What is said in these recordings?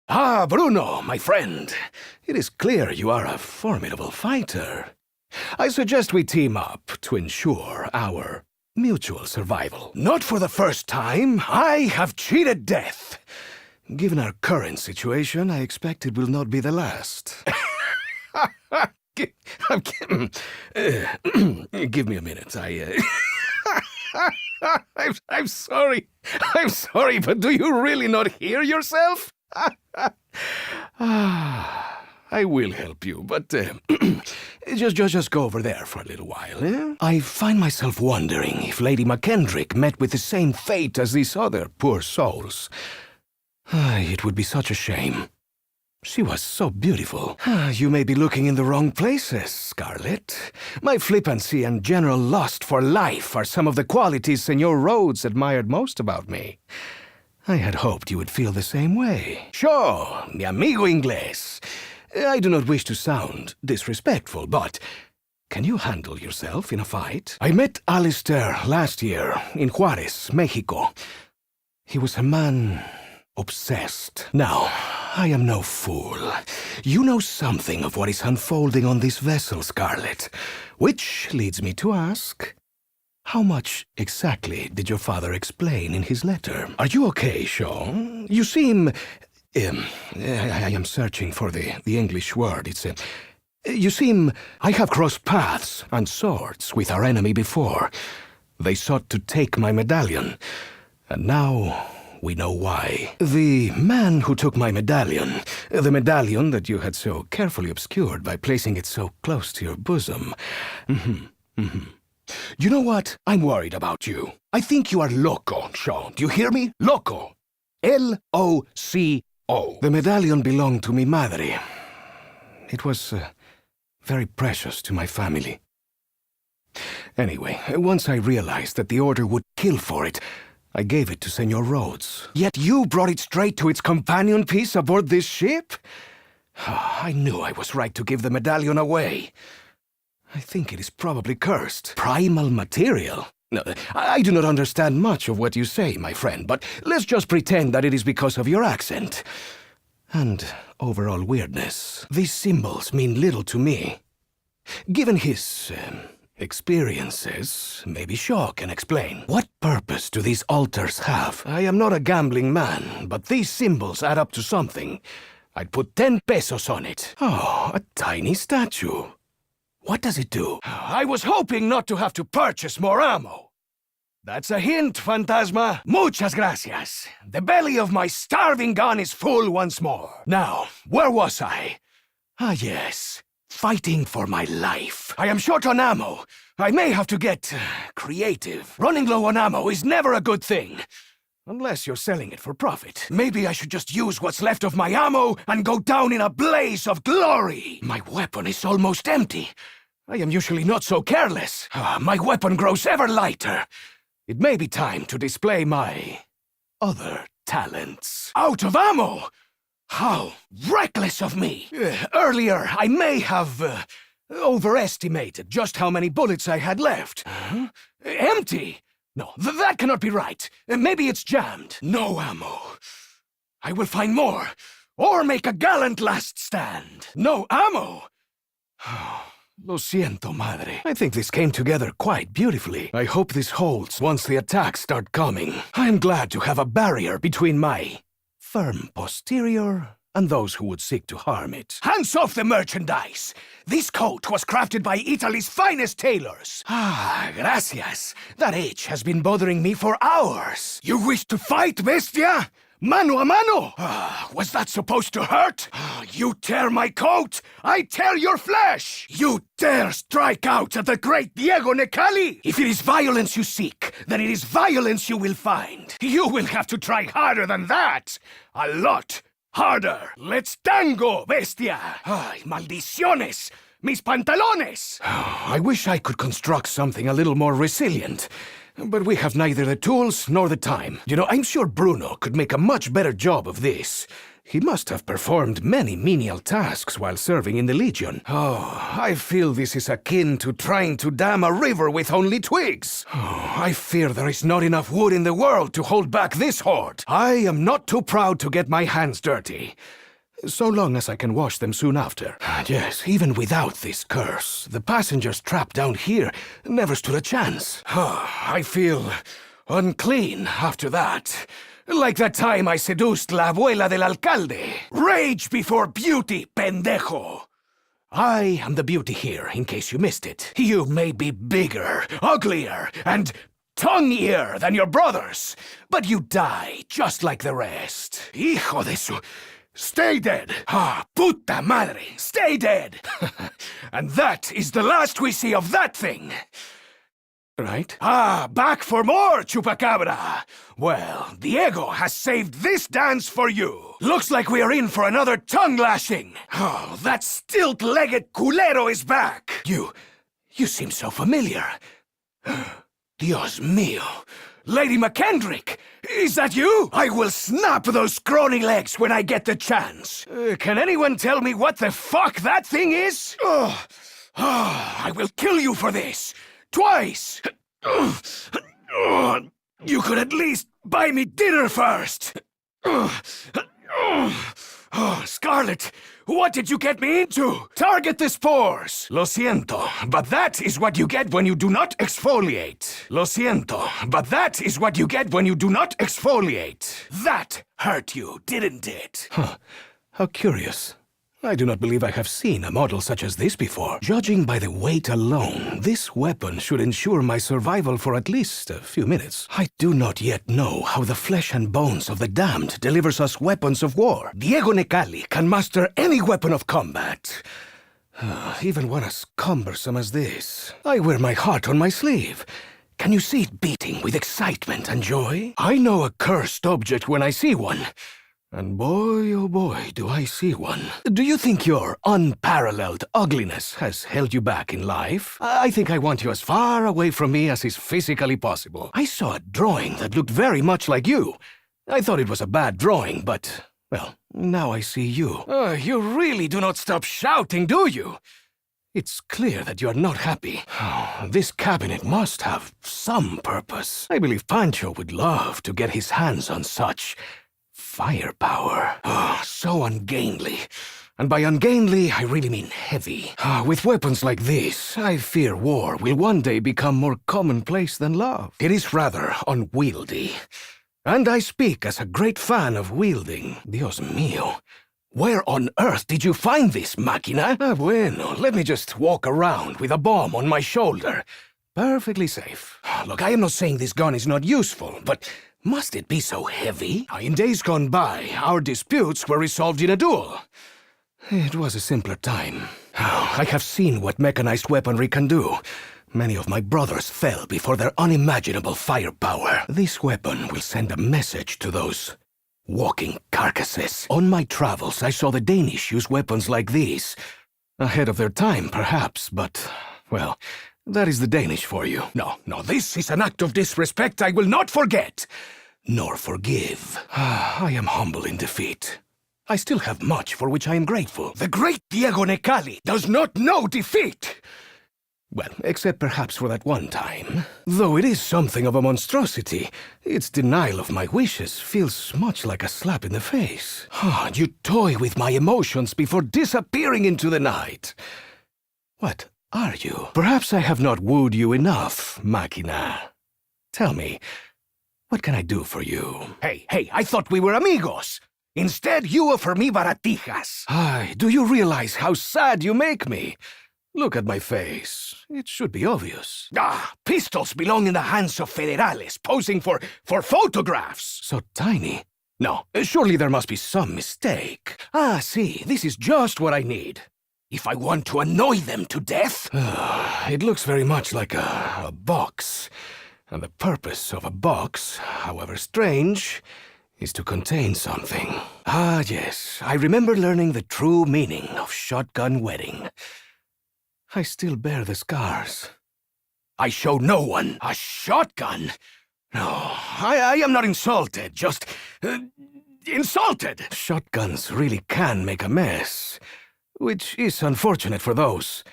Ah, Bruno, my friend. It is clear you are a formidable fighter. I suggest we team up to ensure our mutual survival. Not for the first time, I have cheated death. Given our current situation, I expect it will not be the last. Give me a minute. I'm sorry. I'm sorry, but do you really not hear yourself? I will help you, but just go over there for a little while, eh? I find myself wondering if Lady McKendrick met with the same fate as these other poor souls. It would be such a shame. She was so beautiful. You may be looking in the wrong places, Scarlet. My flippancy and general lust for life are some of the qualities Senor Rhodes admired most about me. I had hoped you would feel the same way. Sure, mi amigo inglés. I do not wish to sound disrespectful, but can you handle yourself in a fight? I met Alistair last year in Juarez, Mexico. He was a man obsessed. Now, I am no fool. You know something of what is unfolding on this vessel, Scarlet. Which leads me to ask, how much exactly did your father explain in his letter? Are you okay, Sean? You seem... I am searching for the English word. It's you seem... I have crossed paths and swords with our enemy before. They sought to take my medallion, and now we know why. The man who took my medallion, the medallion that you had so carefully obscured by placing it so close to your bosom. You know what? I'm worried about you. I think you are loco, Sean. Do you hear me? Loco. L-O-C-O. The medallion belonged to mi madre. It was very precious to my family. Anyway, once I realized that the Order would kill for it, I gave it to Senor Rhodes. Yet you brought it straight to its companion piece aboard this ship? I knew I was right to give the medallion away. I think it is probably cursed. Primal material? No, I do not understand much of what you say, my friend, but let's just pretend that it is because of your accent. And overall weirdness. These symbols mean little to me. Given his experiences, maybe Shaw can explain. What purpose do these altars have? I am not a gambling man, but these symbols add up to something. I'd put 10 pesos on it. Oh, a tiny statue. What does it do? I was hoping not to have to purchase more ammo. That's a hint, Fantasma. Muchas gracias. The belly of my starving gun is full once more. Now, where was I? Ah, yes. Fighting for my life. I am short on ammo. I may have to get creative. Running low on ammo is never a good thing. Unless you're selling it for profit. Maybe I should just use what's left of my ammo and go down in a blaze of glory. My weapon is almost empty. I am usually not so careless. My weapon grows ever lighter. It may be time to display my other talents. Out of ammo! How reckless of me! Earlier, I may have overestimated just how many bullets I had left. Empty? No, that cannot be right. Maybe it's jammed. No ammo. I will find more, or make a gallant last stand. No ammo! Lo siento, madre. I think this came together quite beautifully. I hope this holds once the attacks start coming. I am glad to have a barrier between my firm posterior and those who would seek to harm it. Hands off the merchandise! This coat was crafted by Italy's finest tailors. Ah, gracias. That itch has been bothering me for hours. You wish to fight, bestia? Mano a mano! Was that supposed to hurt? You tear my coat, I tear your flesh! You dare strike out at the great Diego Necalli! If it is violence you seek, then it is violence you will find. You will have to try harder than that! A lot harder! Let's tango, bestia! Ay, maldiciones! Mis pantalones! I wish I could construct something a little more resilient. but we have neither the tools nor the time. You know, I'm sure Bruno could make a much better job of this. He must have performed many menial tasks while serving in the Legion. Oh, I feel this is akin to trying to dam a river with only twigs. Oh, I fear there is not enough wood in the world to hold back this horde. I am not too proud to get my hands dirty. So long as I can wash them soon after. Yes, even without this curse, the passengers trapped down here never stood a chance. I feel unclean after that. Like that time I seduced la abuela del alcalde. Rage before beauty, pendejo! I am the beauty here, in case you missed it. You may be bigger, uglier, and tongueier than your brothers, but you die just like the rest. Hijo de su... Stay dead! Puta madre! Stay dead! And that is the last we see of that thing! Right? Back for more, Chupacabra! Well, Diego has saved this dance for you! Looks like we are in for another tongue-lashing! Oh, that stilt-legged culero is back! You seem so familiar. Dios mío! Lady McKendrick! Is that you? I will snap those scrawny legs when I get the chance! Can anyone tell me what the fuck that thing is? I will kill you for this! Twice! You could at least buy me dinner first! Scarlet, what did you get me into? Target the spores! Lo siento, but that is what you get when you do not exfoliate. Lo siento, but that is what you get when you do not exfoliate. That hurt you, didn't it? How curious. I do not believe I have seen a model such as this before. Judging by the weight alone, this weapon should ensure my survival for at least a few minutes. I do not yet know how the flesh and bones of the damned delivers us weapons of war. Diego Necalli can master any weapon of combat. Even one as cumbersome as this. I wear my heart on my sleeve. Can you see it beating with excitement and joy? I know a cursed object when I see one. And boy, oh boy, do I see one. Do you think your unparalleled ugliness has held you back in life? I think I want you as far away from me as is physically possible. I saw a drawing that looked very much like you. I thought it was a bad drawing, but, well, now I see you. You really do not stop shouting, do you? It's clear that you are not happy. This cabinet must have some purpose. I believe Pancho would love to get his hands on such firepower. So ungainly. And by ungainly, I really mean heavy. With weapons like this, I fear war will one day become more commonplace than love. It is rather unwieldy. And I speak as a great fan of wielding. Dios mío. Where on earth did you find this, máquina? Bueno, let me just walk around with a bomb on my shoulder. Perfectly safe. Look, I am not saying this gun is not useful, but must it be so heavy? In days gone by, our disputes were resolved in a duel. It was a simpler time. I have seen what mechanized weaponry can do. Many of my brothers fell before their unimaginable firepower. This weapon will send a message to those walking carcasses. On my travels, I saw the Danish use weapons like these. Ahead of their time, perhaps, but, well, that is the Danish for you. No, this is an act of disrespect I will not forget, nor forgive. I am humble in defeat. I still have much for which I am grateful. The great Diego Necalli does not know defeat! Well, except perhaps for that one time. Though it is something of a monstrosity, its denial of my wishes feels much like a slap in the face. You toy with my emotions before disappearing into the night. What are you? Perhaps I have not wooed you enough, máquina. Tell me, what can I do for you? Hey, I thought we were amigos. Instead, you offer me baratijas. Do you realize how sad you make me? Look at my face. It should be obvious. Pistols belong in the hands of federales posing for photographs. So tiny. No, surely there must be some mistake. See, this is just what I need. If I want to annoy them to death? It looks very much like a box. And the purpose of a box, however strange, is to contain something. Yes, I remember learning the true meaning of shotgun wedding. I still bear the scars. I show no one. A shotgun? No, I am not insulted, just... insulted! Shotguns really can make a mess, which is unfortunate for those,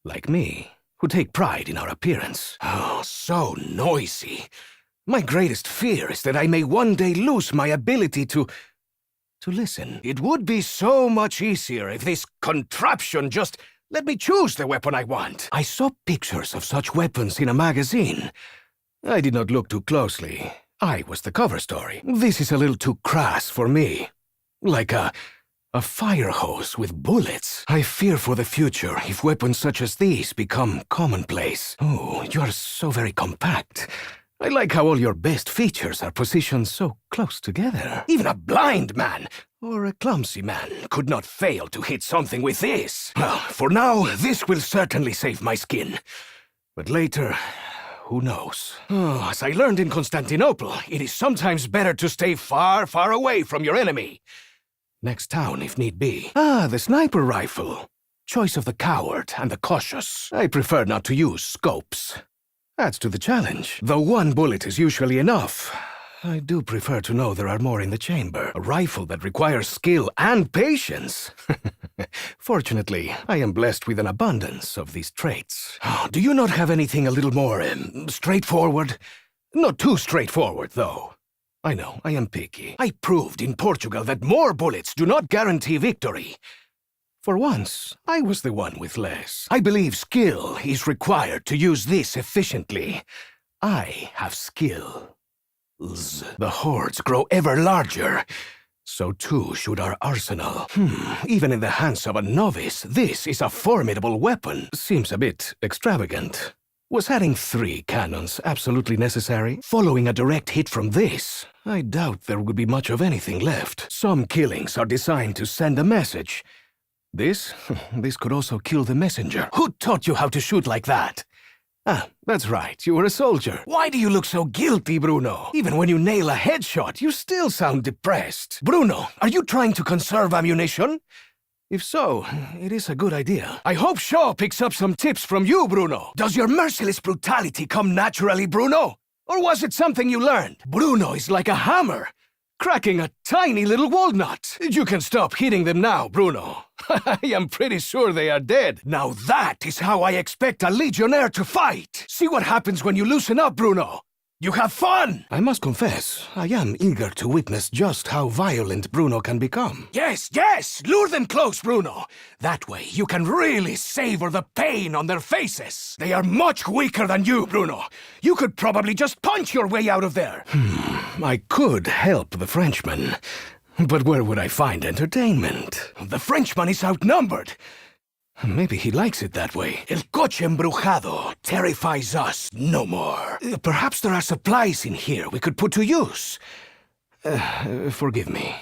like me, who take pride in our appearance. Oh, so noisy. My greatest fear is that I may one day lose my ability to listen. It would be so much easier if this contraption just let me choose the weapon I want. I saw pictures of such weapons in a magazine. I did not look too closely. I was the cover story. This is a little too crass for me. Like a fire hose with bullets. I fear for the future if weapons such as these become commonplace. Oh, you are so very compact. I like how all your best features are positioned so close together. Even a blind man, or a clumsy man, could not fail to hit something with this. Well, for now, this will certainly save my skin. But later, who knows? Oh, as I learned in Constantinople, it is sometimes better to stay far, far away from your enemy. Next town, if need be. Ah, the sniper rifle. Choice of the coward and the cautious. I prefer not to use scopes. Adds to the challenge. Though one bullet is usually enough, I do prefer to know there are more in the chamber. A rifle that requires skill and patience. Fortunately, I am blessed with an abundance of these traits. Do you not have anything a little more straightforward? Not too straightforward, though. I know, I am picky. I proved in Portugal that more bullets do not guarantee victory. For once, I was the one with less. I believe skill is required to use this efficiently. I have skill. The hordes grow ever larger. So too should our arsenal. Even in the hands of a novice, this is a formidable weapon. Seems a bit extravagant. Was adding 3 cannons absolutely necessary? Following a direct hit from this, I doubt there would be much of anything left. Some killings are designed to send a message. This could also kill the messenger. Who taught you how to shoot like that? Ah, that's right, you were a soldier. Why do you look so guilty, Bruno? Even when you nail a headshot, you still sound depressed. Bruno, are you trying to conserve ammunition? If so, it is a good idea. I hope Shaw picks up some tips from you, Bruno. Does your merciless brutality come naturally, Bruno? Or was it something you learned? Bruno is like a hammer, cracking a tiny little walnut. You can stop hitting them now, Bruno. I am pretty sure they are dead. Now that is how I expect a legionnaire to fight. See what happens when you loosen up, Bruno. You have fun! I must confess, I am eager to witness just how violent Bruno can become. Yes, yes! Lure them close, Bruno! That way you can really savor the pain on their faces. They are much weaker than you, Bruno. You could probably just punch your way out of there. I could help the Frenchman, but where would I find entertainment? The Frenchman is outnumbered. Maybe he likes it that way. El coche embrujado terrifies us no more. Perhaps there are supplies in here we could put to use. Forgive me.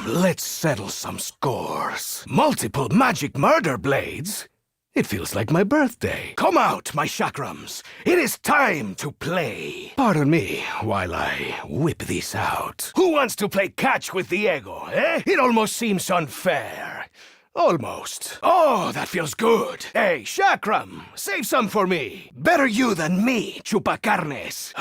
Let's settle some scores. Multiple magic murder blades? It feels like my birthday. Come out, my chakrams. It is time to play. Pardon me while I whip this out. Who wants to play catch with Diego, eh? It almost seems unfair. Almost. Oh, that feels good. Hey, Chakram, save some for me. Better you than me, chupacarnes.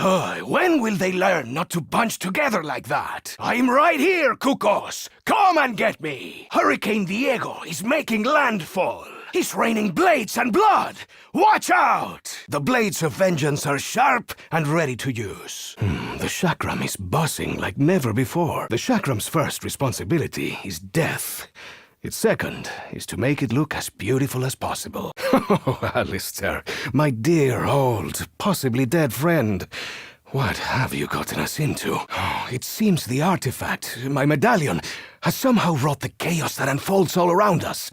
When will they learn not to bunch together like that? I'm right here, cucos. Come and get me. Hurricane Diego is making landfall. He's raining blades and blood. Watch out! The blades of vengeance are sharp and ready to use. The Chakram is buzzing like never before. The Chakram's first responsibility is death. Its second is to make it look as beautiful as possible. Oh, Alistair, my dear old, possibly dead friend. What have you gotten us into? Oh, it seems the artifact, my medallion, has somehow wrought the chaos that unfolds all around us.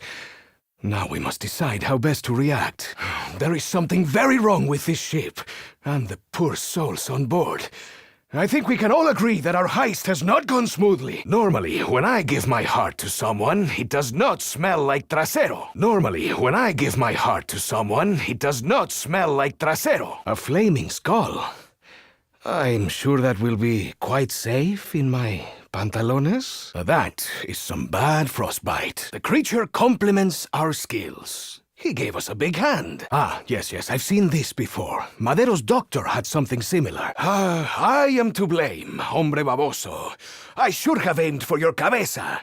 Now we must decide how best to react. There is something very wrong with this ship, and the poor souls on board. I think we can all agree that our heist has not gone smoothly. Normally, when I give my heart to someone, it does not smell like trasero. A flaming skull. I'm sure that will be quite safe in my pantalones. That is some bad frostbite. The creature complements our skills. He gave us a big hand. Ah, yes, I've seen this before. Madero's doctor had something similar. I am to blame, hombre baboso. I should have aimed for your cabeza.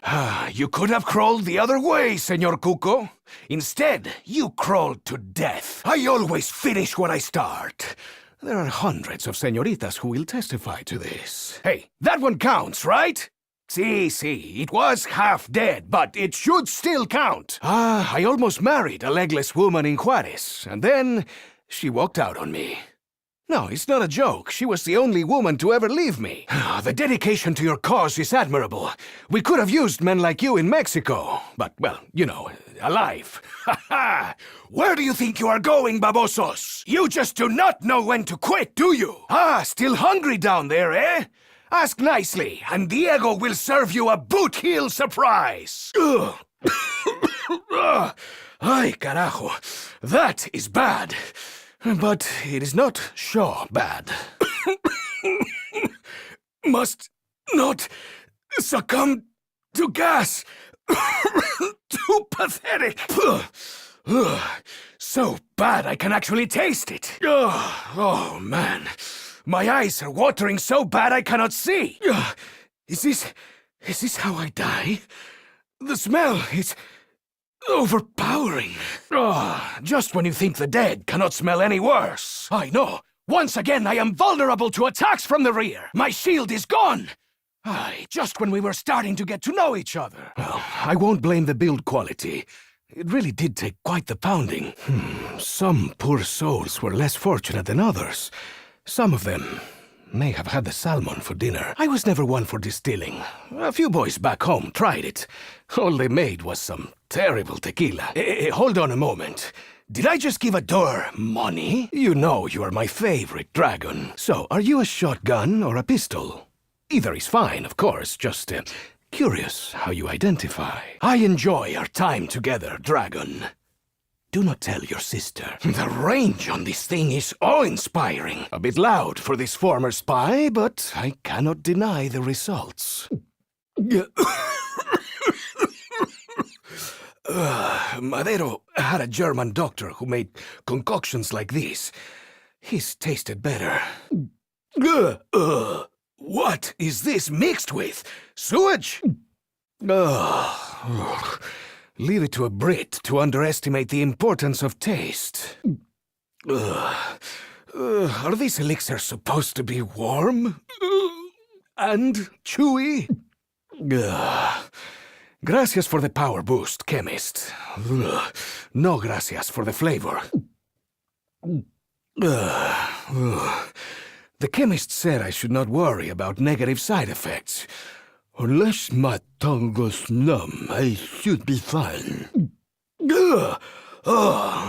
You could have crawled the other way, Señor Cuco. Instead, you crawled to death. I always finish what I start. There are hundreds of señoritas who will testify to this. Hey, that one counts, right? See, it was half dead, but it should still count. I almost married a legless woman in Juarez, and then she walked out on me. No, it's not a joke. She was the only woman to ever leave me. The dedication to your cause is admirable. We could have used men like you in Mexico, but, well, you know, alive. Where do you think you are going, babosos? You just do not know when to quit, do you? Still hungry down there, eh? Ask nicely, and Diego will serve you a boot-heel surprise. Ay, carajo. That is bad. But it is not sure bad. Must not succumb to gas. Too pathetic. So bad I can actually taste it. Oh, man. My eyes are watering so bad I cannot see. Is this how I die? The smell is overpowering. Just when you think the dead cannot smell any worse. I know. Once again, I am vulnerable to attacks from the rear. My shield is gone. Just when we were starting to get to know each other. Well, I won't blame the build quality. It really did take quite the pounding. Some poor souls were less fortunate than others. Some of them may have had the salmon for dinner. I was never one for distilling. A few boys back home tried it. All they made was some terrible tequila. Hold on a moment. Did I just give a door money? You know you are my favorite dragon. So, are you a shotgun or a pistol? Either is fine, of course, just curious how you identify. I enjoy our time together, dragon. Do not tell your sister. The range on this thing is awe-inspiring. A bit loud for this former spy, but I cannot deny the results. Madero had a German doctor who made concoctions like this. His tasted better. What is this mixed with? Sewage? Leave it to a Brit to underestimate the importance of taste. Are these elixirs supposed to be warm? And chewy? Gracias for the power boost, chemist. No gracias for the flavor. The chemist said I should not worry about negative side effects. Unless my tongue goes numb, I should be fine.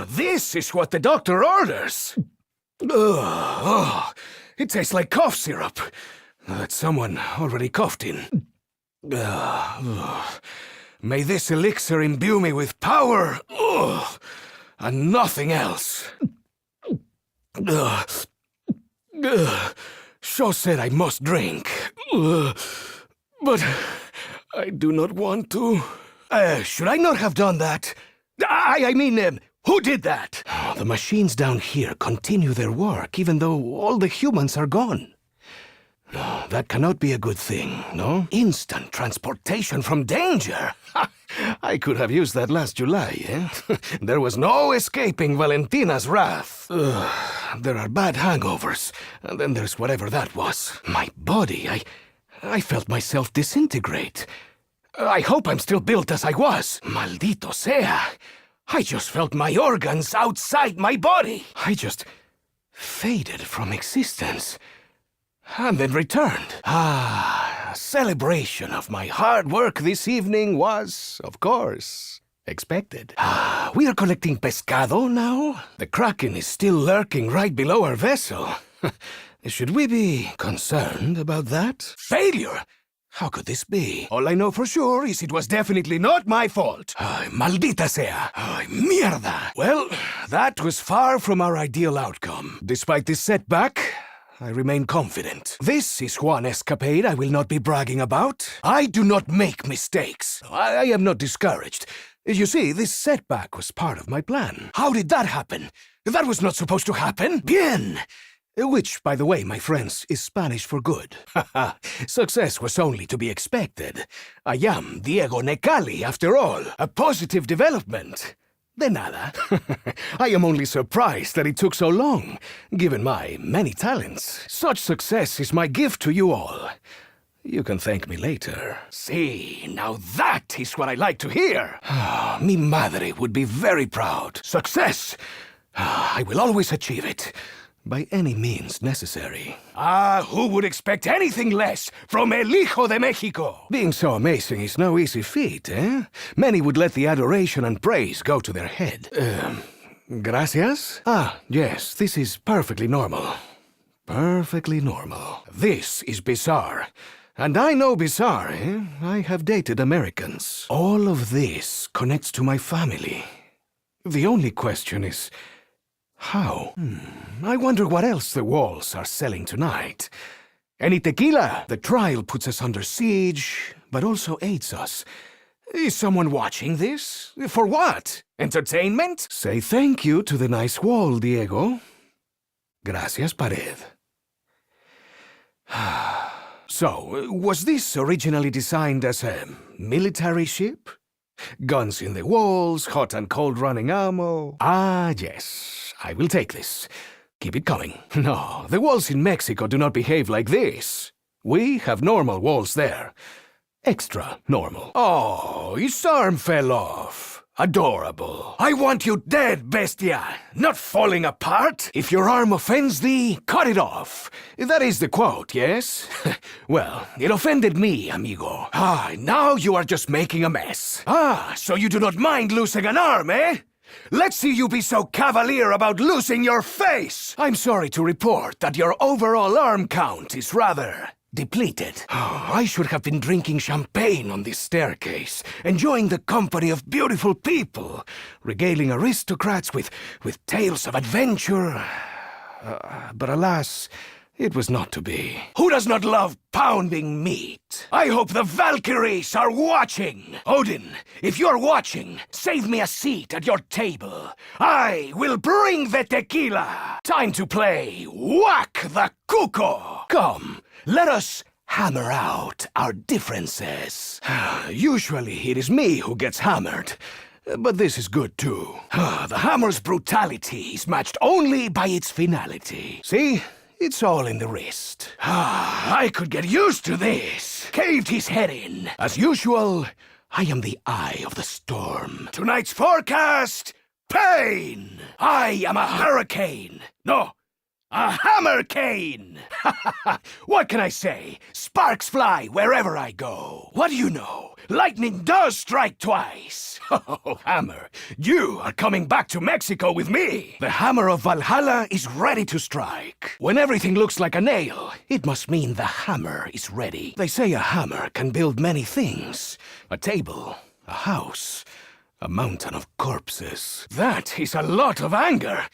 This is what the doctor orders. It tastes like cough syrup that someone already coughed in. May this elixir imbue me with power and nothing else. Shaw said I must drink. But I do not want to. Should I not have done that? I mean, who did that? The machines down here continue their work, even though all the humans are gone. That cannot be a good thing, no? Instant transportation from danger. I could have used that last July, eh? There was no escaping Valentina's wrath. There are bad hangovers, and then there's whatever that was. My body, I felt myself disintegrate. I hope I'm still built as I was. Maldito sea. I just felt my organs outside my body. I just faded from existence. And then returned. A celebration of my hard work this evening was, of course, expected. We are collecting pescado now? The Kraken is still lurking right below our vessel. Should we be concerned about that? Failure? How could this be? All I know for sure is it was definitely not my fault. Ay, maldita sea. Ay, mierda. Well, that was far from our ideal outcome. Despite this setback, I remain confident. This is one escapade I will not be bragging about. I do not make mistakes. I am not discouraged. You see, this setback was part of my plan. How did that happen? That was not supposed to happen. Bien! Which, by the way, my friends, is Spanish for good. Haha, success was only to be expected. I am Diego Necalli, after all. A positive development. De nada. I am only surprised that it took so long, given my many talents. Such success is my gift to you all. You can thank me later. See, now that is what I like to hear. Mi madre would be very proud. Success! I will always achieve it. By any means necessary. Who would expect anything less from El Hijo de Mexico? Being so amazing is no easy feat, eh? Many would let the adoration and praise go to their head. Gracias? Yes, this is perfectly normal. Perfectly normal. This is bizarre. And I know bizarre, eh? I have dated Americans. All of this connects to my family. The only question is, how? I wonder what else the walls are selling tonight. Any tequila? The trial puts us under siege, but also aids us. Is someone watching this? For what? Entertainment? Say thank you to the nice wall, Diego. Gracias, pared. So, was this originally designed as a military ship? Guns in the walls, hot and cold running ammo. Yes, I will take this. Keep it coming. No, the walls in Mexico do not behave like this. We have normal walls there. Extra normal. Oh, his arm fell off. Adorable. I want you dead, bestia, not falling apart. If your arm offends thee, cut it off. That is the quote, yes? Well, it offended me, amigo. Now you are just making a mess. So you do not mind losing an arm, eh? Let's see you be so cavalier about losing your face! I'm sorry to report that your overall arm count is rather depleted. I should have been drinking champagne on this staircase, enjoying the company of beautiful people, regaling aristocrats with tales of adventure. But alas, it was not to be. Who does not love pounding meat? I hope the Valkyries are watching! Odin, if you're watching, save me a seat at your table. I will bring the tequila! Time to play Whack the Cuco! Come, let us hammer out our differences. Usually it is me who gets hammered. But this is good, too. The hammer's brutality is matched only by its finality. See? It's all in the wrist. I could get used to this. Caved his head in. As usual, I am the eye of the storm. Tonight's forecast, pain. I am a hurricane. No, a hammercane. What can I say? Sparks fly wherever I go. What do you know? Lightning does strike twice. Oh, hammer, you are coming back to Mexico with me. The hammer of Valhalla is ready to strike. When everything looks like a nail, it must mean the hammer is ready. They say a hammer can build many things. A table, a house, a mountain of corpses. That is a lot of anger.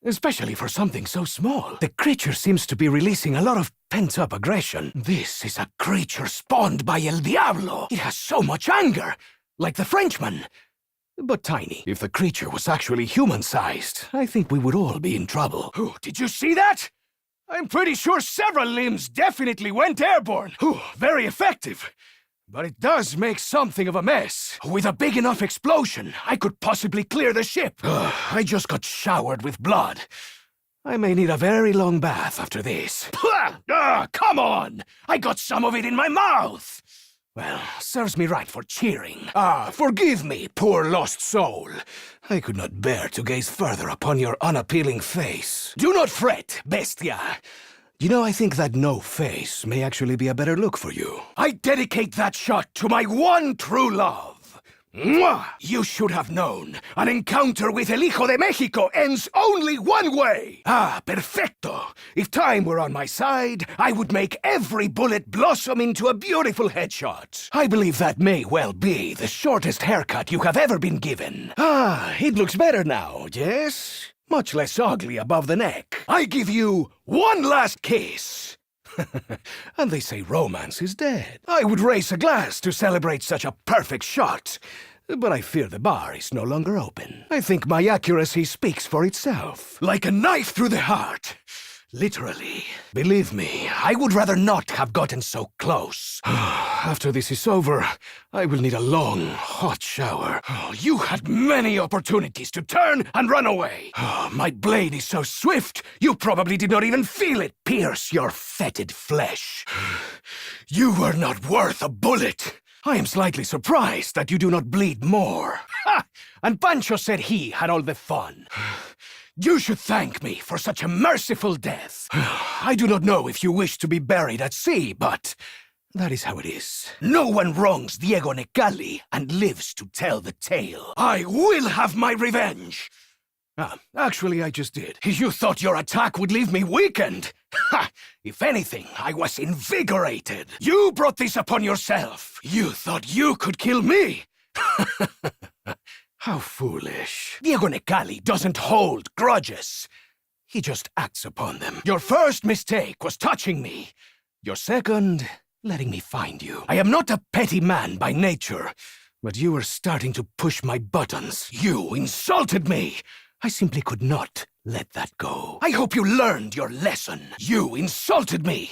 Especially for something so small. The creature seems to be releasing a lot of pent-up aggression. This is a creature spawned by El Diablo. It has so much anger, like the Frenchman. But tiny. If the creature was actually human-sized, I think we would all be in trouble. Did you see that? I'm pretty sure several limbs definitely went airborne. Very effective. But it does make something of a mess. With a big enough explosion, I could possibly clear the ship. I just got showered with blood. I may need a very long bath after this. Come on! I got some of it in my mouth! Well, serves me right for cheering. Forgive me, poor lost soul. I could not bear to gaze further upon your unappealing face. Do not fret, bestia. You know, I think that no face may actually be a better look for you. I dedicate that shot to my one true love. Mwah! You should have known. An encounter with El Hijo de Mexico ends only one way. Perfecto. If time were on my side, I would make every bullet blossom into a beautiful headshot. I believe that may well be the shortest haircut you have ever been given. It looks better now, yes? Much less ugly above the neck. I give you one last kiss. And they say romance is dead. I would raise a glass to celebrate such a perfect shot. but I fear the bar is no longer open. I think my accuracy speaks for itself. Like a knife through the heart. Literally. Believe me, I would rather not have gotten so close. After this is over, I will need a long, hot shower. You had many opportunities to turn and run away. My blade is so swift, you probably did not even feel it pierce your fetid flesh. You were not worth a bullet. I am slightly surprised that you do not bleed more. Ha! And Pancho said he had all the fun. You should thank me for such a merciful death. I do not know if you wish to be buried at sea, but that is how it is. No one wrongs Diego Necalli and lives to tell the tale. I will have my revenge! Actually, I just did. You thought your attack would leave me weakened? Ha! If anything, I was invigorated. You brought this upon yourself. You thought you could kill me? How foolish. Diego Necalli doesn't hold grudges. He just acts upon them. Your first mistake was touching me. Your second, letting me find you. I am not a petty man by nature, but you were starting to push my buttons. You insulted me. I simply could not let that go. I hope you learned your lesson. You insulted me.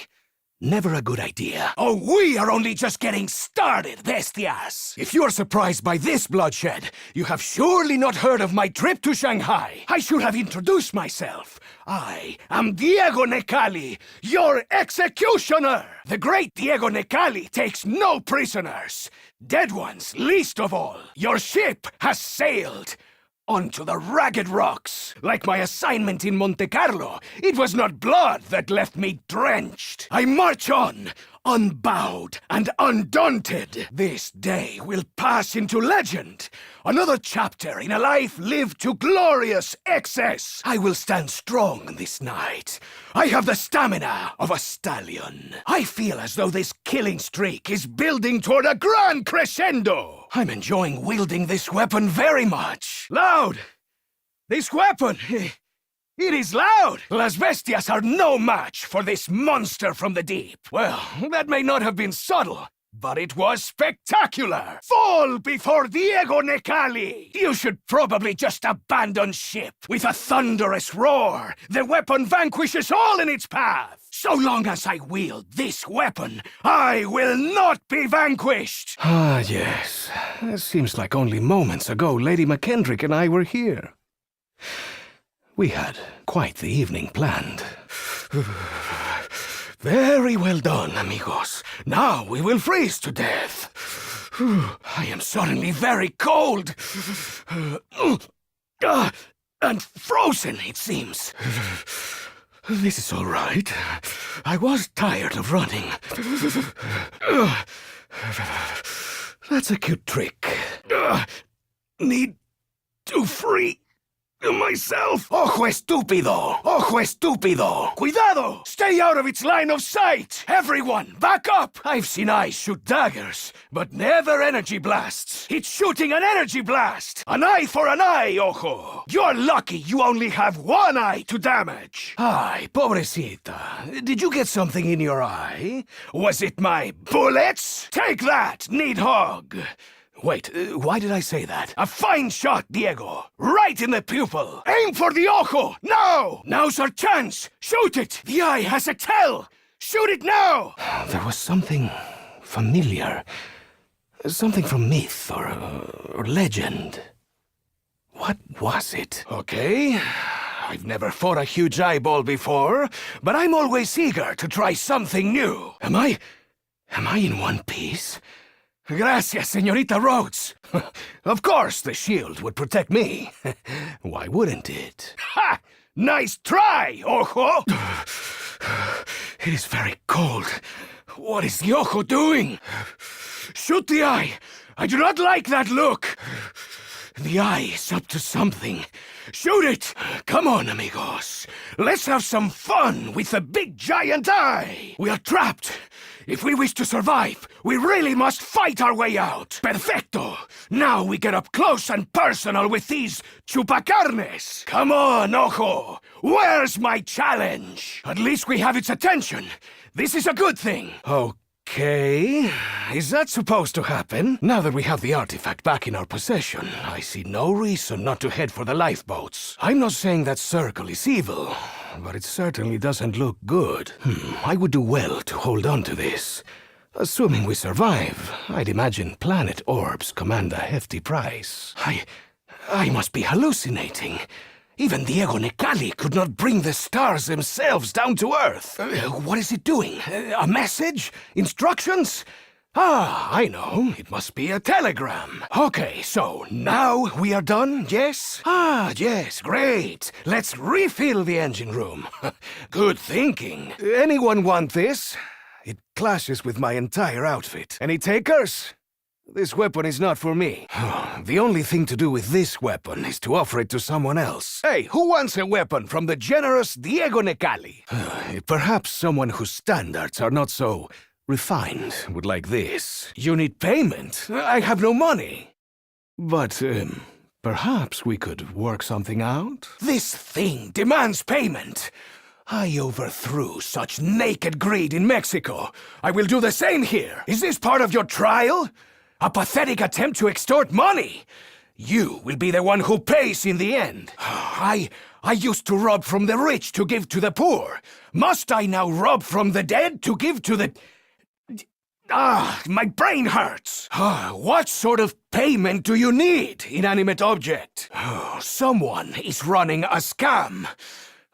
Never a good idea. Oh, we are only just getting started, bestias! If you are surprised by this bloodshed, you have surely not heard of my trip to Shanghai. I should have introduced myself. I am Diego Necalli, your executioner! The great Diego Necalli takes no prisoners. Dead ones, least of all. Your ship has sailed onto the ragged rocks. Like my assignment in Monte Carlo, it was not blood that left me drenched. I march on, unbowed and undaunted. This day will pass into legend. Another chapter in a life lived to glorious excess. I will stand strong this night. I have the stamina of a stallion. I feel as though this killing streak is building toward a grand crescendo. I'm enjoying wielding this weapon very much. Loud! This weapon! It is loud! Las Bestias are no match for this monster from the deep. Well, that may not have been subtle, but it was spectacular! Fall before Diego Necalli! You should probably just abandon ship. With a thunderous roar, the weapon vanquishes all in its path. So long as I wield this weapon, I will not be vanquished! Ah, yes. It seems like only moments ago Lady McKendrick and I were here. We had quite the evening planned. Very well done, amigos. Now we will freeze to death. I am suddenly very cold. And frozen, it seems. This is all right. I was tired of running. That's a cute trick. Need to free myself. Ojo estúpido! Ojo estúpido! Cuidado! Stay out of its line of sight! Everyone, back up! I've seen eyes shoot daggers, but never energy blasts. It's shooting an energy blast! An eye for an eye, Ojo! You're lucky you only have one eye to damage. Ay, pobrecita. Did you get something in your eye? Was it my bullets? Take that, Needhog! Wait, why did I say that? A fine shot, Diego! Right in the pupil! Aim for the ojo! Now! Now's our chance! Shoot it! The eye has a tell! Shoot it now! There was something familiar. Something from myth or legend. What was it? Okay. I've never fought a huge eyeball before, but I'm always eager to try something new. Am I in one piece? Gracias, Señorita Rhodes. Of course the shield would protect me. Why wouldn't it? Ha! Nice try, Ojo! It is very cold. What is the Ojo doing? Shoot the eye. I do not like that look. The eye is up to something. Shoot it! Come on, amigos. Let's have some fun with the big giant eye. We are trapped. If we wish to survive, we really must fight our way out. Perfecto! Now we get up close and personal with these chupacarnes. Come on, Ojo. Where's my challenge? At least we have its attention. This is a good thing. Okay, is that supposed to happen? Now that we have the artifact back in our possession, I see no reason not to head for the lifeboats. I'm not saying that circle is evil, but it certainly doesn't look good. I would do well to hold on to this. Assuming we survive, I'd imagine planet orbs command a hefty price. I must be hallucinating. Even Diego Necalli could not bring the stars themselves down to Earth. What is it doing? A message? Instructions? Ah, I know. It must be a telegram. Okay, so now we are done, yes? Ah, yes, great. Let's refill the engine room. Good thinking. Anyone want this? It clashes with my entire outfit. Any takers? This weapon is not for me. The only thing to do with this weapon is to offer it to someone else. Hey, who wants a weapon from the generous Diego Necalli? Perhaps someone whose standards are not so refined would like this. You need payment? I have no money. But, perhaps we could work something out? This thing demands payment. I overthrew such naked greed in Mexico. I will do the same here. Is this part of your trial? A pathetic attempt to extort money? You will be the one who pays in the end. I used to rob from the rich to give to the poor. Must I now rob from the dead to give to the... my brain hurts. What sort of payment do you need, inanimate object? Someone is running a scam.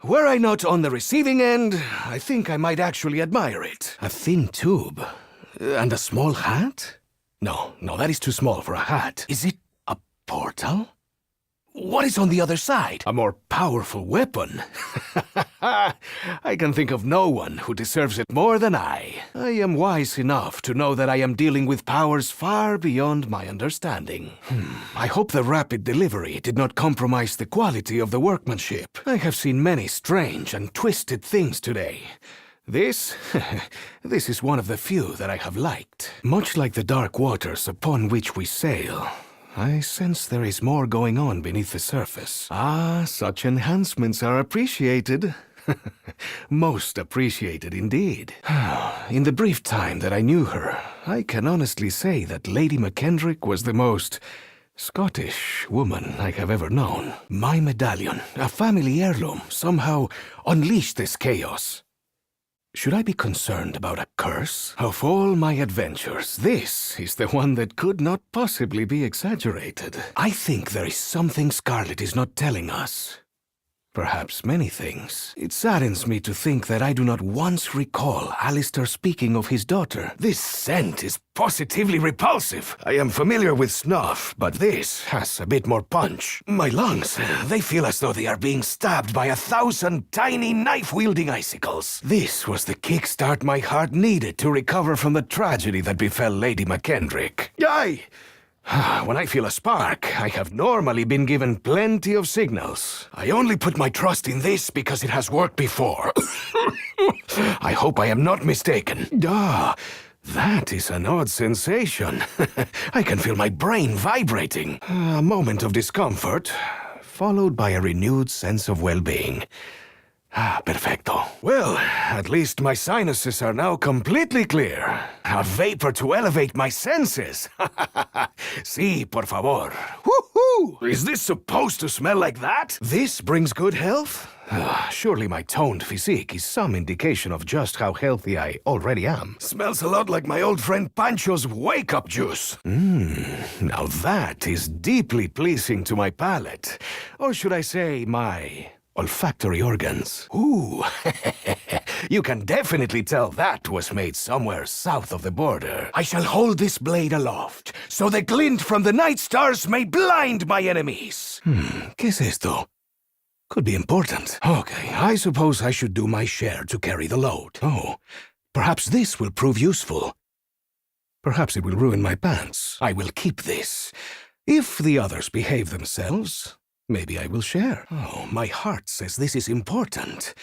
Were I not on the receiving end, I think I might actually admire it. A thin tube. And a small hat? No, that is too small for a hat. Is it a portal? What is on the other side? A more powerful weapon? I can think of no one who deserves it more than I. I am wise enough to know that I am dealing with powers far beyond my understanding. I hope the rapid delivery did not compromise the quality of the workmanship. I have seen many strange and twisted things today. This is one of the few that I have liked. Much like the dark waters upon which we sail, I sense there is more going on beneath the surface. Such enhancements are appreciated. Most appreciated indeed. In the brief time that I knew her, I can honestly say that Lady McKendrick was the most Scottish woman I have ever known. My medallion, a family heirloom, somehow unleashed this chaos. Should I be concerned about a curse? Of all my adventures, this is the one that could not possibly be exaggerated. I think there is something Scarlet is not telling us. Perhaps many things. It saddens me to think that I do not once recall Alistair speaking of his daughter. This scent is positively repulsive. I am familiar with snuff, but this has a bit more punch. My lungs, they feel as though they are being stabbed by 1,000 tiny knife-wielding icicles. This was the kickstart my heart needed to recover from the tragedy that befell Lady McKendrick. When I feel a spark, I have normally been given plenty of signals. I only put my trust in this because it has worked before. I hope I am not mistaken. That is an odd sensation. I can feel my brain vibrating. A moment of discomfort, followed by a renewed sense of well-being. Perfecto. Well, at least my sinuses are now completely clear. A vapor to elevate my senses. Sí, por favor. Woohoo! Is this supposed to smell like that? This brings good health? Surely my toned physique is some indication of just how healthy I already am. Smells a lot like my old friend Pancho's wake-up juice. Now that is deeply pleasing to my palate. Or should I say my olfactory organs. Ooh, you can definitely tell that was made somewhere south of the border. I shall hold this blade aloft, so the glint from the night stars may blind my enemies. ¿Qué es esto? Could be important. Okay, I suppose I should do my share to carry the load. Perhaps this will prove useful. Perhaps it will ruin my pants. I will keep this. If the others behave themselves, maybe I will share. My heart says this is important.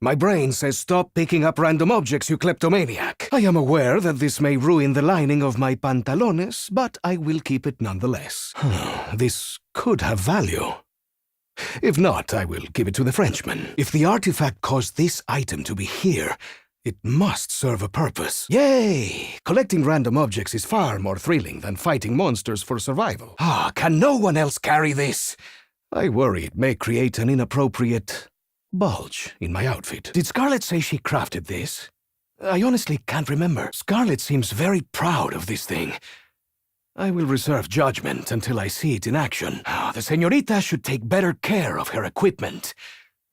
My brain says stop picking up random objects, you kleptomaniac. I am aware that this may ruin the lining of my pantalones, but I will keep it nonetheless. This could have value. If not, I will give it to the Frenchman. If the artifact caused this item to be here, It must serve a purpose. Yay! Collecting random objects is far more thrilling than fighting monsters for survival. Can no one else carry this? I worry it may create an inappropriate bulge in my outfit. Did Scarlet say she crafted this? I honestly can't remember. Scarlet seems very proud of this thing. I will reserve judgment until I see it in action. The señorita should take better care of her equipment.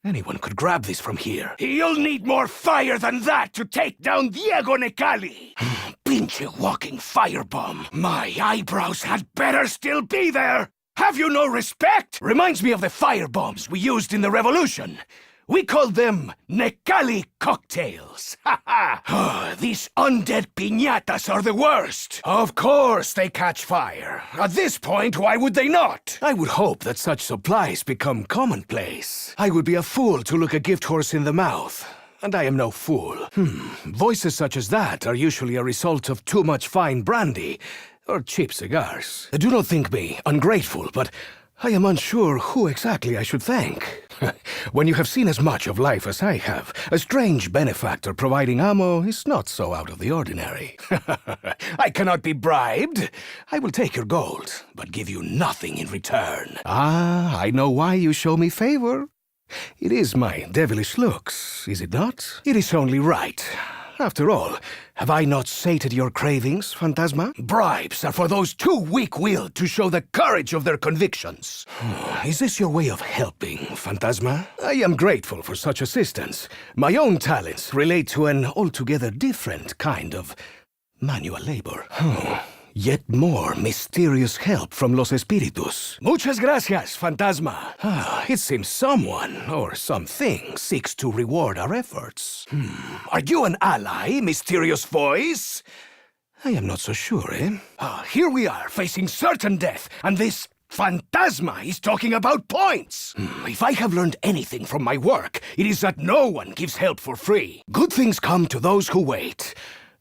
Anyone could grab this from here. You'll need more fire than that to take down Diego Necalli! Pinche walking firebomb. My eyebrows had better still be there! Have you no respect? Reminds me of the firebombs we used in the revolution. We called them Necalli cocktails. Ha ha! These undead piñatas are the worst. Of course they catch fire. At this point, why would they not? I would hope that such supplies become commonplace. I would be a fool to look a gift horse in the mouth. And I am no fool. Voices such as that are usually a result of too much fine brandy or cheap cigars. Do not think me ungrateful, but I am unsure who exactly I should thank. When you have seen as much of life as I have, a strange benefactor providing ammo is not so out of the ordinary. I cannot be bribed. I will take your gold, but give you nothing in return. I know why you show me favor. It is my devilish looks, is it not? It is only right. After all, have I not sated your cravings, Phantasma? Bribes are for those too weak-willed to show the courage of their convictions. Is this your way of helping, Phantasma? I am grateful for such assistance. My own talents relate to an altogether different kind of manual labor. Yet more mysterious help from Los Espíritus. Muchas gracias, Phantasma. It seems someone, or something, seeks to reward our efforts. Are you an ally, mysterious voice? I am not so sure, eh? Here we are, facing certain death, and this Phantasma is talking about points. If I have learned anything from my work, it is that no one gives help for free. Good things come to those who wait.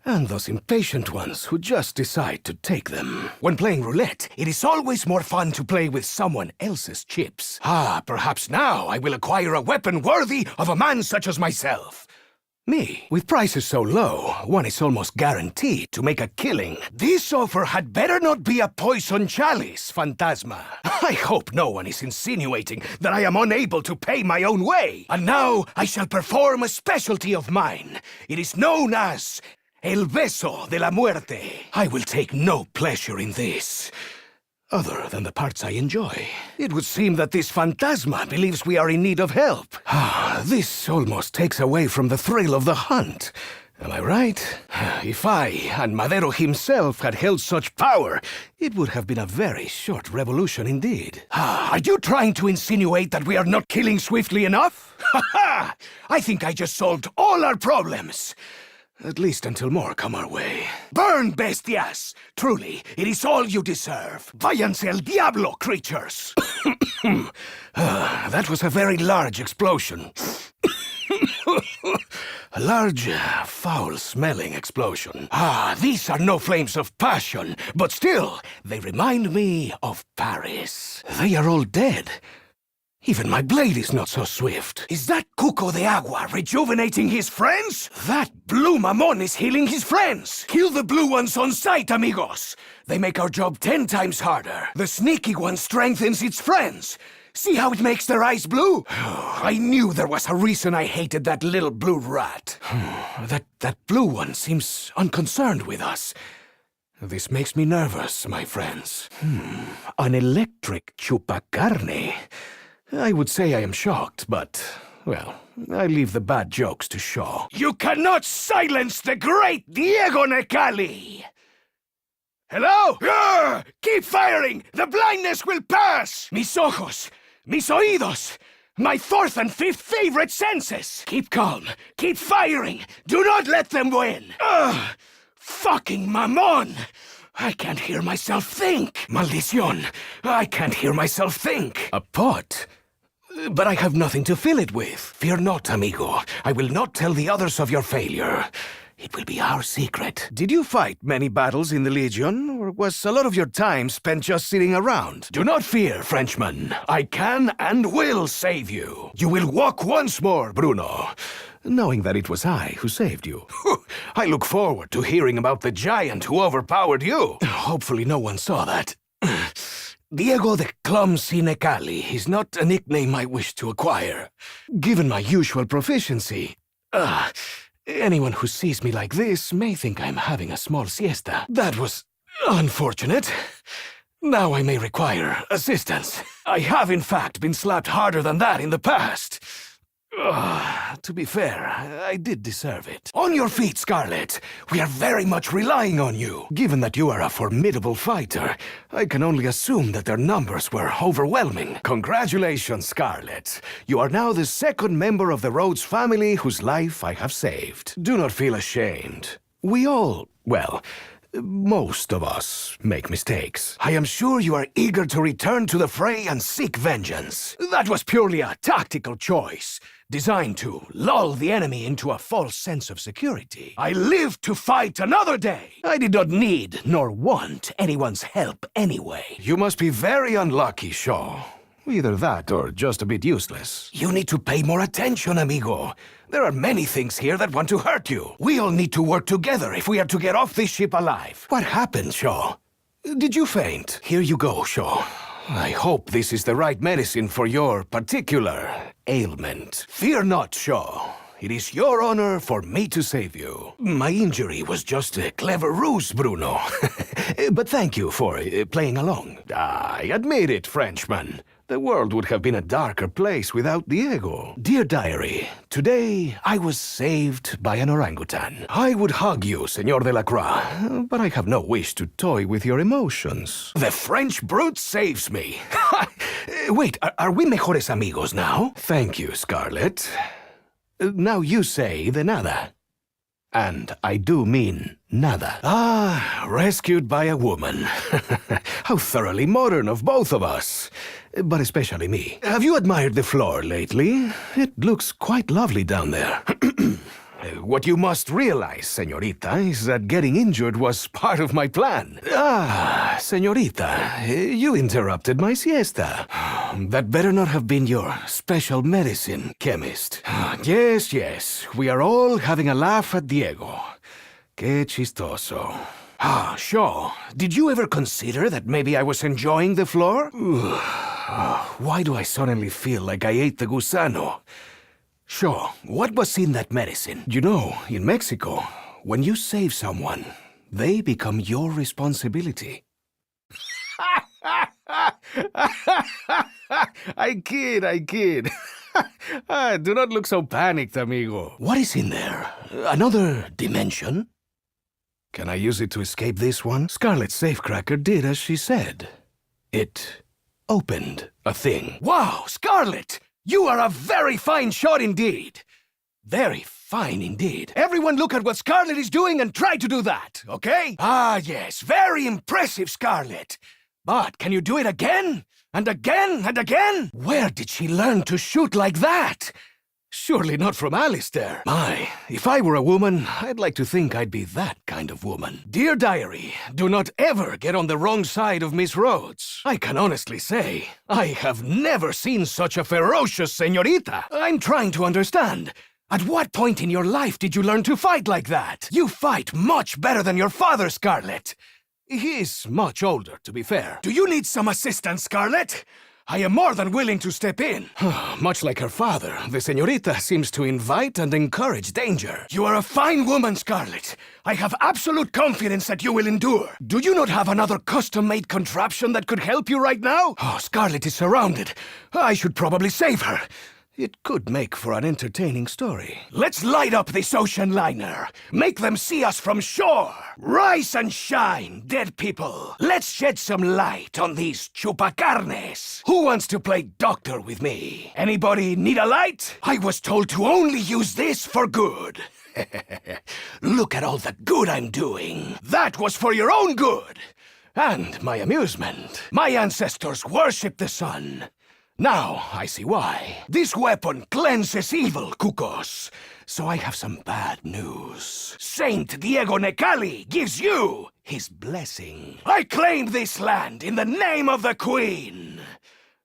And those impatient ones who just decide to take them. When playing roulette, it is always more fun to play with someone else's chips. Perhaps now I will acquire a weapon worthy of a man such as myself. Me? With prices so low, one is almost guaranteed to make a killing. This offer had better not be a poison chalice, Phantasma. I hope no one is insinuating that I am unable to pay my own way. And now I shall perform a specialty of mine. It is known as El beso de la muerte. I will take no pleasure in this, other than the parts I enjoy. It would seem that this Phantasma believes we are in need of help. This almost takes away from the thrill of the hunt. Am I right? If I and Madero himself had held such power, it would have been a very short revolution indeed. Are you trying to insinuate that we are not killing swiftly enough? I think I just solved all our problems. At least until more come our way. Burn, bestias! Truly, it is all you deserve. Váyanse al diablo, creatures! That was a very large explosion. A large, foul-smelling explosion. These are no flames of passion, but still, they remind me of Paris. They are all dead. Even my blade is not so swift. Is that Cuco de Agua rejuvenating his friends? That blue mamon is healing his friends. Kill the blue ones on sight, amigos. They make our job 10 times harder. The sneaky one strengthens its friends. See how it makes their eyes blue? I knew there was a reason I hated that little blue rat. That blue one seems unconcerned with us. This makes me nervous, my friends. An electric chupacarne. I would say I am shocked, but, well, I leave the bad jokes to Shaw. You cannot silence the great Diego Necalli! Hello? Keep firing! The blindness will pass! Mis ojos! Mis oídos! My fourth and fifth favorite senses! Keep calm! Keep firing! Do not let them win! Fucking mamon! I can't hear myself think! Maldición! I can't hear myself think! A pot? But I have nothing to fill it with. Fear not, amigo. I will not tell the others of your failure. It will be our secret. Did you fight many battles in the Legion, or was a lot of your time spent just sitting around? Do not fear, Frenchman. I can and will save you. You will walk once more, Bruno. knowing that it was I who saved you. I look forward to hearing about the giant who overpowered you. Hopefully no one saw that. Diego the Clumsy Necalli is not a nickname I wish to acquire. Given my usual proficiency, anyone who sees me like this may think I'm having a small siesta. That was unfortunate. Now I may require assistance. I have in fact been slapped harder than that in the past. To be fair, I did deserve it. On your feet, Scarlet. We are very much relying on you. Given that you are a formidable fighter, I can only assume that their numbers were overwhelming. Congratulations, Scarlet. You are now the second member of the Rhodes family whose life I have saved. Do not feel ashamed. We all, well, most of us make mistakes. I am sure you are eager to return to the fray and seek vengeance. That was purely a tactical choice, designed to lull the enemy into a false sense of security. I live to fight another day. I did not need nor want anyone's help anyway. You must be very unlucky, Shaw. Either that or just a bit useless. You need to pay more attention, amigo. There are many things here that want to hurt you. We all need to work together if we are to get off this ship alive. What happened, Shaw? Did you faint? Here you go, Shaw. I hope this is the right medicine for your particular ailment. Fear not, Shaw. It is your honor for me to save you. My injury was just a clever ruse, Bruno. But thank you for playing along. I admit it, Frenchman. The world would have been a darker place without Diego. Dear Diary, today I was saved by an orangutan. I would hug you, Señor de la Croix, but I have no wish to toy with your emotions. The French brute saves me. Wait, are we mejores amigos now? Thank you, Scarlet. Now you say de nada. And I do mean nada. Ah, rescued by a woman. How thoroughly modern of both of us. But especially me. Have you admired the floor lately? It looks quite lovely down there. What you must realize, señorita, is that getting injured was part of my plan. Ah, señorita, you interrupted my siesta. That better not have been your special medicine, chemist. Yes, we are all having a laugh at Diego. Qué chistoso. Ah, Shaw, did you ever consider that maybe I was enjoying the floor? Why do I suddenly feel like I ate the gusano? Shaw, what was in that medicine? You know, in Mexico, when you save someone, they become your responsibility. I kid. Do not look so panicked, amigo. What is in there? Another dimension? Can I use it to escape this one? Scarlet's safecracker did as she said. It opened a thing. Wow, Scarlet! You are a very fine shot indeed. Very fine indeed. Everyone look at what Scarlet is doing and try to do that, okay? Ah, yes, very impressive, Scarlet. But can you do it again? And again and again? Where did she learn to shoot like that? Surely not from Alistair. My, if I were a woman, I'd like to think I'd be that kind of woman. Dear Diary, do not ever get on the wrong side of Miss Rhodes. I can honestly say, I have never seen such a ferocious señorita. I'm trying to understand. At what point in your life did you learn to fight like that? You fight much better than your father, Scarlet. He is much older, to be fair. Do you need some assistance, Scarlet? I am more than willing to step in. Much like her father, the señorita seems to invite and encourage danger. You are a fine woman, Scarlet. I have absolute confidence that you will endure. Do you not have another custom-made contraption that could help you right now? Oh, Scarlet is surrounded. I should probably save her. It could make for an entertaining story. Let's light up this ocean liner. Make them see us from shore. Rise and shine, dead people. Let's shed some light on these chupacarnes. Who wants to play doctor with me? Anybody need a light? I was told to only use this for good. Look at all the good I'm doing. That was for your own good. And my amusement. My ancestors worshipped the sun. Now I see why. This weapon cleanses evil, Cucos. So I have some bad news. Saint Diego Necalli gives you his blessing. I claim this land in the name of the Queen.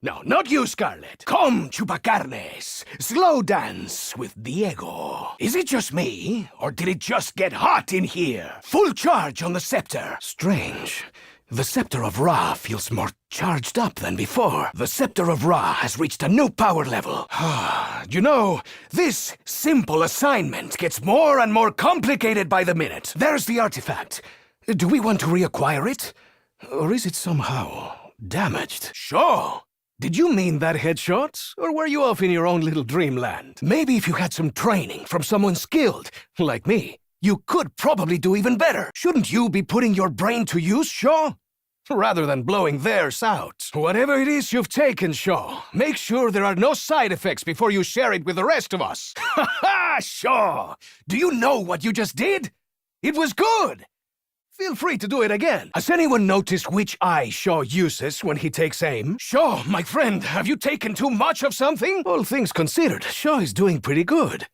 No, not you, Scarlet. Come, Chupacarnes. Slow dance with Diego. Is it just me, or did it just get hot in here? Full charge on the scepter. Strange. The Scepter of Ra feels more charged up than before. The Scepter of Ra has reached a new power level. You know, this simple assignment gets more and more complicated by the minute. There's the artifact. Do we want to reacquire it? Or is it somehow damaged? Sure. Did you mean that headshot? Or were you off in your own little dreamland? Maybe if you had some training from someone skilled, like me, you could probably do even better. Shouldn't you be putting your brain to use, Shaw? Rather than blowing theirs out. Whatever it is you've taken, Shaw, make sure there are no side effects before you share it with the rest of us. Ha ha, Shaw! Do you know what you just did? It was good! Feel free to do it again. Has anyone noticed which eye Shaw uses when he takes aim? Shaw, my friend, have you taken too much of something? All things considered, Shaw is doing pretty good.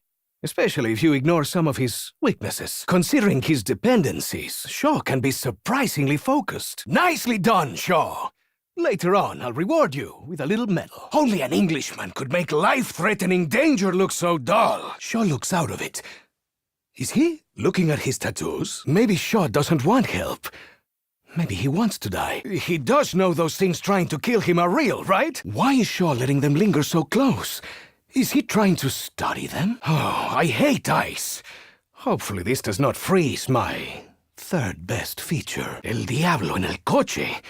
Especially if you ignore some of his weaknesses. Considering his dependencies, Shaw can be surprisingly focused. Nicely done, Shaw! Later on, I'll reward you with a little medal. Only an Englishman could make life-threatening danger look so dull. Shaw looks out of it. Is he looking at his tattoos? Maybe Shaw doesn't want help. Maybe he wants to die. He does know those things trying to kill him are real, right? Why is Shaw letting them linger so close? Is he trying to study them? Oh, I hate ice. Hopefully this does not freeze my third best feature. El Diablo en el Coche.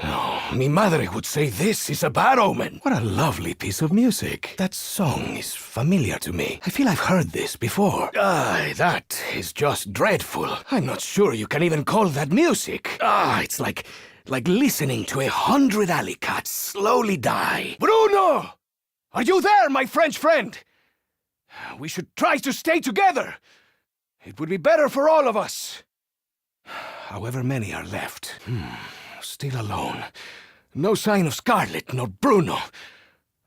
Oh, mi madre would say this is a bad omen. What a lovely piece of music. That song is familiar to me. I feel I've heard this before. That is just dreadful. I'm not sure you can even call that music. It's like listening to 100 alley cats slowly die. Bruno! Are you there, my French friend? We should try to stay together. It would be better for all of us. However many are left. Still alone. No sign of Scarlet nor Bruno.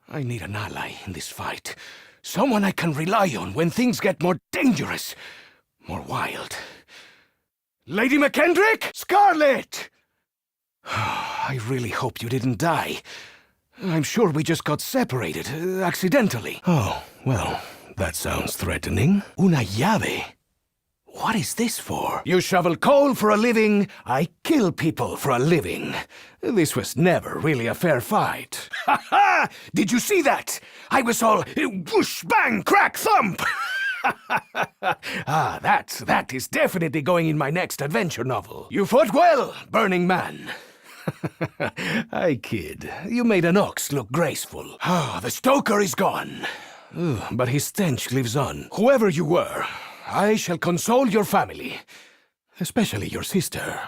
I need an ally in this fight. Someone I can rely on when things get more dangerous, more wild. Lady McKendrick? Scarlet! I really hope you didn't die. I'm sure we just got separated, accidentally. Oh, well, that sounds threatening. Una llave. What is this for? You shovel coal for a living, I kill people for a living. This was never really a fair fight. Ha ha! Did you see that? I was all whoosh, bang, crack, thump! That is definitely going in my next adventure novel. You fought well, Burning Man. I kid. You made an ox look graceful. The stoker is gone. But his stench lives on. Whoever you were, I shall console your family. Especially your sister.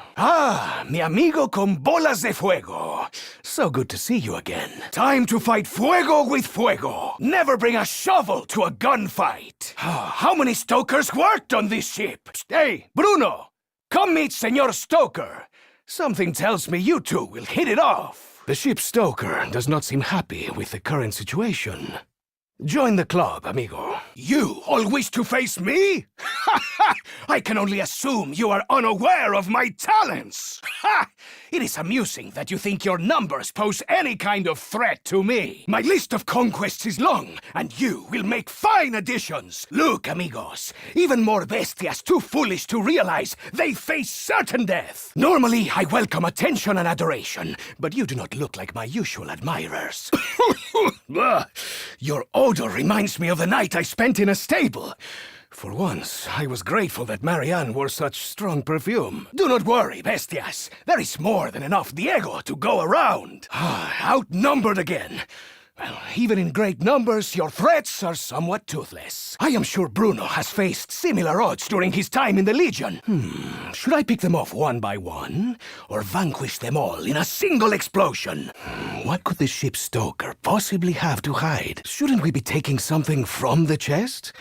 Mi amigo con bolas de fuego. So good to see you again. Time to fight fuego with fuego. Never bring a shovel to a gunfight. How many stokers worked on this ship? Hey, Bruno! Come meet Senor Stoker. Something tells me you two will hit it off. The ship's stoker does not seem happy with the current situation. Join the club, amigo. You all wish to face me? I can only assume you are unaware of my talents. It is amusing that you think your numbers pose any kind of threat to me. My list of conquests is long, and you will make fine additions. Look, amigos, even more bestias too foolish to realize they face certain death. Normally, I welcome attention and adoration, but you do not look like my usual admirers. Your odor reminds me of the night I spent in a stable. For once, I was grateful that Marianne wore such strong perfume. Do not worry, bestias. There is more than enough Diego to go around. Outnumbered again. Well, even in great numbers, your threats are somewhat toothless. I am sure Bruno has faced similar odds during his time in the Legion. Should I pick them off one by one, or vanquish them all in a single explosion? What could the ship's stoker possibly have to hide? Shouldn't we be taking something from the chest?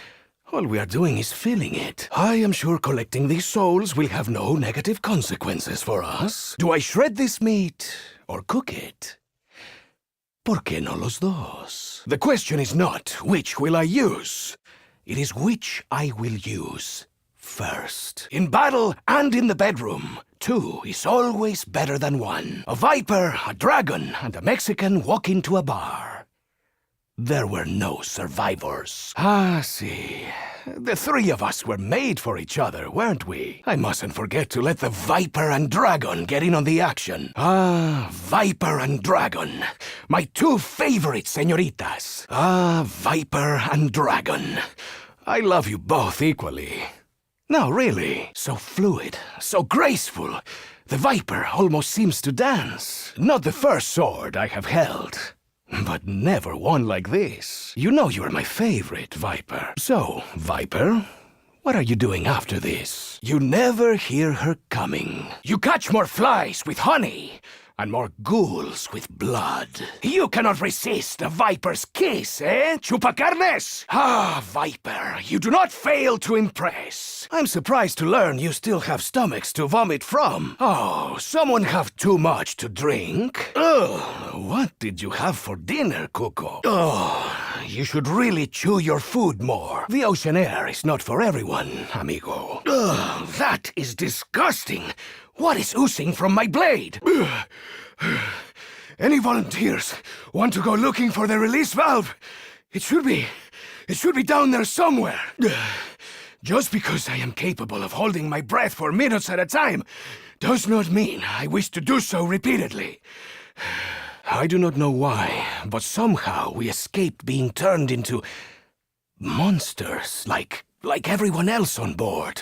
All we are doing is filling it. I am sure collecting these souls will have no negative consequences for us. Do I shred this meat, or cook it? ¿Por qué no los dos? The question is not, which will I use? It is which I will use first. In battle and in the bedroom, two is always better than one. A viper, a dragon, and a Mexican walk into a bar. There were no survivors. Ah, see. The three of us were made for each other, weren't we? I mustn't forget to let the Viper and Dragon get in on the action. Ah, Viper and Dragon. My two favorite señoritas. Ah, Viper and Dragon. I love you both equally. No, really. So fluid, so graceful. The Viper almost seems to dance. Not the first sword I have held. But never one like this. You know you're my favorite, Viper. So, Viper, what are you doing after this? You never hear her coming. You catch more flies with honey, and more ghouls with blood. You cannot resist a Viper's kiss, eh, chupacarnes? Ah, Viper, you do not fail to impress. I'm surprised to learn you still have stomachs to vomit from. Oh, someone have too much to drink? Ugh, what did you have for dinner, Cuco? Oh, you should really chew your food more. The ocean air is not for everyone, amigo. Ugh, that is disgusting. What is oozing from my blade? Any volunteers want to go looking for the release valve? It should be down there somewhere. Just because I am capable of holding my breath for minutes at a time does not mean I wish to do so repeatedly. I do not know why, but somehow we escaped being turned into monsters like everyone else on board.